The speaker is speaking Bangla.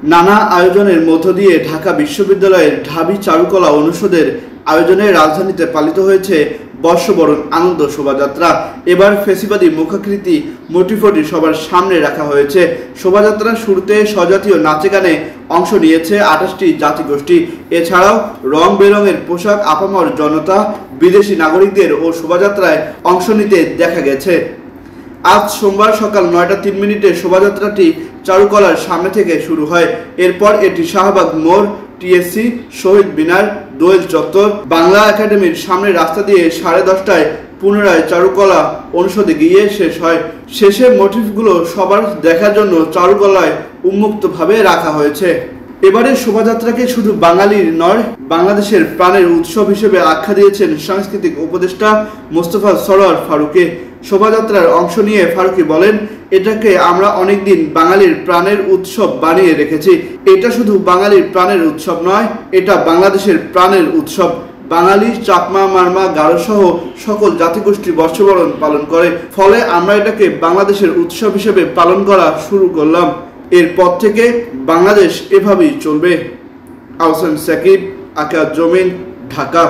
নানা আয়োজনের মধ্য দিয়ে ঢাকা বিশ্ববিদ্যালয়ের ঢাবি চারুকলা অনুষদের আয়োজনে রাজধানীতে পালিত হয়েছে বর্ষবরণ আনন্দ শোভাযাত্রা। এবার ফেসিবাদী মুখাকৃতি মোটিফটি সবার সামনে রাখা হয়েছে। শোভাযাত্রার শুরুতে স্বজাতীয় নাচে গানে অংশ নিয়েছে 28টি জাতিগোষ্ঠী। এছাড়াও রং বেরঙের পোশাক আপামর জনতা, বিদেশি নাগরিকদের ও শোভাযাত্রায় অংশ নিতে দেখা গেছে। আজ সোমবার সকাল 9টা 3 মিনিটে শোভাযাত্রাটি চারুকলার সামনে থেকে শুরু হয়। এরপর এটি শাহবাগ মোড়, টিএসসি, শহীদ মিনার, দোয়েল চত্বর, বাংলা একাডেমির সামনে রাস্তা দিয়ে 10:30টায় পুনরায় চারুকলা অনুষদে গিয়ে শেষ হয়। শেষে মোটিফগুলো সবার দেখার জন্য চারুকলায় উন্মুক্তভাবে রাখা হয়েছে। এবারের শোভাযাত্রাকে শুধু বাঙালির নয়, বাংলাদেশের প্রাণের উৎসব হিসেবে আখ্যা দিয়েছেন সাংস্কৃতিক উপদেষ্টা মোস্তফা সরোয়ার ফারুকী। শোভাযাত্রার অংশ নিয়ে ফারুকী বলেন, এটাকে আমরা অনেকদিন বাঙালির প্রাণের উৎসব বানিয়ে রেখেছি। এটা শুধু বাঙালির প্রাণের উৎসব নয়, এটা বাংলাদেশের প্রাণের উৎসব। বাঙালি, চাকমা, মারমা, গারো সহ সকল জাতিগোষ্ঠী বর্ষবরণ পালন করে। ফলে আমরা এটাকে বাংলাদেশের উৎসব হিসেবে পালন করা শুরু করলাম। এরপর থেকে বাংলাদেশ এভাবেই চলবে। আহসান সাকিব, আকা জমিন, ঢাকা।